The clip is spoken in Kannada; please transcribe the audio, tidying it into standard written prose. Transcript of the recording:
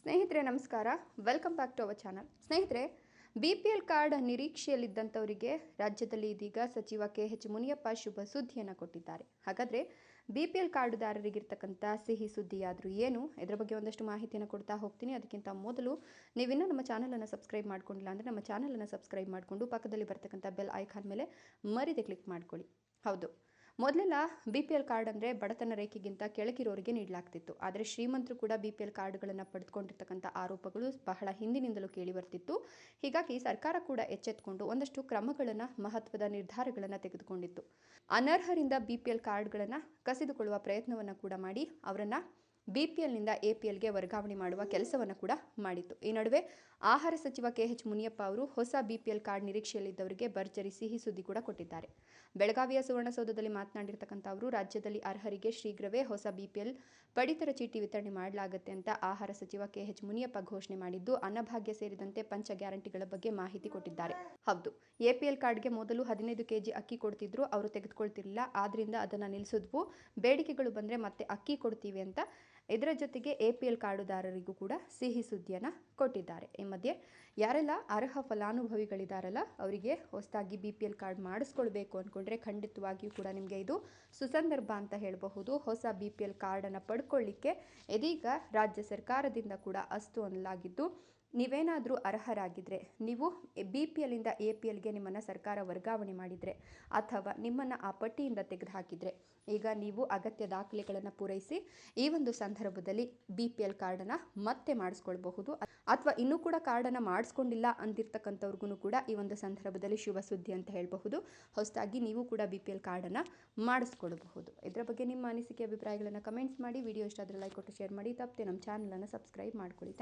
ಸ್ನೇಹಿತರೆ ನಮಸ್ಕಾರ, welcome back to our channel. ಸ್ನೇಹಿತರೆ, BPL ಕಾರ್ಡ್ ನಿರೀಕ್ಷೆಯಲ್ಲಿದ್ದಂಥವರಿಗೆ ರಾಜ್ಯದಲ್ಲಿ ಇದೀಗ ಸಚಿವ KH ಮುನಿಯಪ್ಪ ಶುಭ ಸುದ್ದಿಯನ್ನು ಕೊಟ್ಟಿದ್ದಾರೆ. ಹಾಗಾದರೆ BPL ಕಾರ್ಡುದಾರರಿಗಿರ್ತಕ್ಕಂಥ ಸಿಹಿ ಸುದ್ದಿಯಾದರೂ ಏನು? ಇದರ ಬಗ್ಗೆ ಒಂದಷ್ಟು ಮಾಹಿತಿಯನ್ನು ಕೊಡ್ತಾ ಹೋಗ್ತೀನಿ. ಅದಕ್ಕಿಂತ ಮೊದಲು ನೀವಿನ್ನೂ ನಮ್ಮ ಚಾನಲನ್ನು ಸಬ್ಸ್ಕ್ರೈಬ್ ಮಾಡ್ಕೊಂಡಿಲ್ಲ ಅಂದರೆ ನಮ್ಮ ಚಾನಲನ್ನು ಸಬ್ಸ್ಕ್ರೈಬ್ ಮಾಡಿಕೊಂಡು ಪಕ್ಕದಲ್ಲಿ ಬರ್ತಕ್ಕಂಥ ಬೆಲ್ ಐಕಾನ್ ಮೇಲೆ ಮರಿದೆ ಕ್ಲಿಕ್ ಮಾಡ್ಕೊಳ್ಳಿ. ಹೌದು, ಮೊದಲೆಲ್ಲ BPL ಕಾರ್ಡ್ ಅಂದರೆ ಬಡತನ ರೇಖೆಗಿಂತ ಕೆಳಗಿರೋರಿಗೆ ನೀಡಲಾಗ್ತಿತ್ತು. ಆದರೆ ಶ್ರೀಮಂತರು ಕೂಡ BPL ಕಾರ್ಡ್ಗಳನ್ನು ಪಡೆದುಕೊಂಡಿರ್ತಕ್ಕಂಥ ಆರೋಪಗಳು ಬಹಳ ಹಿಂದಿನಿಂದಲೂ ಕೇಳಿ ಬರ್ತಿತ್ತು. ಹೀಗಾಗಿ ಸರ್ಕಾರ ಕೂಡ ಎಚ್ಚೆತ್ತುಕೊಂಡು ಒಂದಷ್ಟು ಕ್ರಮಗಳನ್ನು, ಮಹತ್ವದ ನಿರ್ಧಾರಗಳನ್ನು ತೆಗೆದುಕೊಂಡಿತ್ತು. ಅನರ್ಹರಿಂದ BPL ಕಾರ್ಡ್ಗಳನ್ನು ಕಸಿದುಕೊಳ್ಳುವ ಪ್ರಯತ್ನವನ್ನು ಕೂಡ ಮಾಡಿ ಅವರನ್ನು BPLನಿಂದ APLಗೆ ವರ್ಗಾವಣೆ ಮಾಡುವ ಕೆಲಸವನ್ನು ಕೂಡ ಮಾಡಿತ್ತು. ಈ ನಡುವೆ ಆಹಾರ ಸಚಿವ KH ಮುನಿಯಪ್ಪ ಅವರು ಹೊಸ BPL ಕಾರ್ಡ್ ನಿರೀಕ್ಷೆಯಲ್ಲಿದ್ದವರಿಗೆ ಭರ್ಜರಿ ಸಿಹಿ ಸುದ್ದಿ ಕೂಡ ಕೊಟ್ಟಿದ್ದಾರೆ. ಬೆಳಗಾವಿಯ ಸುವರ್ಣಸೌಧದಲ್ಲಿ ಮಾತನಾಡಿರ್ತಕ್ಕಂಥ ಅವರು, ರಾಜ್ಯದಲ್ಲಿ ಅರ್ಹರಿಗೆ ಶೀಘ್ರವೇ ಹೊಸ BPL ಪಡಿತರ ಚೀಟಿ ವಿತರಣೆ ಮಾಡಲಾಗುತ್ತೆ ಅಂತ ಆಹಾರ ಸಚಿವ KH ಮುನಿಯಪ್ಪ ಘೋಷಣೆ ಮಾಡಿದ್ದು, ಅನ್ನಭಾಗ್ಯ ಸೇರಿದಂತೆ ಪಂಚ ಗ್ಯಾರಂಟಿಗಳ ಬಗ್ಗೆ ಮಾಹಿತಿ ಕೊಟ್ಟಿದ್ದಾರೆ. ಹೌದು, APL ಕಾರ್ಡ್ಗೆ ಮೊದಲು 15 kg ಅಕ್ಕಿ ಕೊಡ್ತಿದ್ರು, ಅವರು ತೆಗೆದುಕೊಳ್ತಿರಲಿಲ್ಲ. ಆದ್ರಿಂದ ಅದನ್ನು ನಿಲ್ಲಿಸಿದ್ವು. ಬೇಡಿಕೆಗಳು ಬಂದರೆ ಮತ್ತೆ ಅಕ್ಕಿ ಕೊಡ್ತೀವಿ ಅಂತ. ಇದರ ಜೊತೆಗೆ APL ಕಾರ್ಡುದಾರರಿಗೂ ಕೂಡ ಸಿಹಿ ಸುದ್ದಿಯನ್ನು ಕೊಟ್ಟಿದ್ದಾರೆ. ಈ ಮಧ್ಯೆ ಯಾರೆಲ್ಲ ಅರ್ಹ ಫಲಾನುಭವಿಗಳಿದಾರಲ್ಲ ಅವರಿಗೆ ಹೊಸದಾಗಿ BPL ಕಾರ್ಡ್ ಮಾಡಿಸ್ಕೊಳ್ಬೇಕು ಅಂದ್ಕೊಂಡ್ರೆ ಖಂಡಿತವಾಗಿಯೂ ಕೂಡ ನಿಮಗೆ ಇದು ಸುಸಂದರ್ಭ ಅಂತ ಹೇಳಬಹುದು. ಹೊಸ BPL ಕಾರ್ಡನ್ನು ಪಡ್ಕೊಳ್ಳಿಕ್ಕೆ ಇದೀಗ ರಾಜ್ಯ ಸರ್ಕಾರದಿಂದ ಕೂಡ ಅಸ್ತು ಅನ್ನಲಾಗಿದ್ದು, ನೀವೇನಾದರೂ ಅರ್ಹರಾಗಿದ್ದರೆ, ನೀವು BPLನಿಂದ APLಗೆ ನಿಮ್ಮನ್ನು ಸರ್ಕಾರ ವರ್ಗಾವಣೆ ಮಾಡಿದರೆ ಅಥವಾ ನಿಮ್ಮನ್ನು ಆ ಪಟ್ಟಿಯಿಂದ ತೆಗೆದುಹಾಕಿದರೆ ಈಗ ನೀವು ಅಗತ್ಯ ದಾಖಲೆಗಳನ್ನು ಪೂರೈಸಿ ಈ ಒಂದು ಸಂದರ್ಭದಲ್ಲಿ BPL ಕಾರ್ಡನ್ನು ಮತ್ತೆ ಮಾಡಿಸ್ಕೊಳ್ಬಹುದು. ಅಥವಾ ಇನ್ನೂ ಕೂಡ ಕಾರ್ಡನ್ನು ಮಾಡಿಸ್ಕೊಂಡಿಲ್ಲ ಅಂತಿರ್ತಕ್ಕಂಥವ್ರಿಗೂ ಕೂಡ ಈ ಒಂದು ಸಂದರ್ಭದಲ್ಲಿ ಶುಭ ಸುದ್ದಿ ಅಂತ ಹೇಳಬಹುದು. ಹೊಸದಾಗಿ ನೀವು ಕೂಡ BPL ಕಾರ್ಡನ್ನು ಮಾಡಿಸ್ಕೊಳ್ಬಹುದು. ಇದರ ಬಗ್ಗೆ ನಿಮ್ಮ ಅನಿಸಿಕೆ, ಅಭಿಪ್ರಾಯಗಳನ್ನು ಕಮೆಂಟ್ಸ್ ಮಾಡಿ. ವಿಡಿಯೋ ಇಷ್ಟ ಆದರೆ ಲೈಕ್ ಕೊಟ್ಟು ಶೇರ್ ಮಾಡಿ. ತಪ್ಪದೆ ನಮ್ಮ ಚಾನಲನ್ನು ಸಬ್ಸ್ಕ್ರೈಬ್ ಮಾಡ್ಕೊಳ್ಳಿ.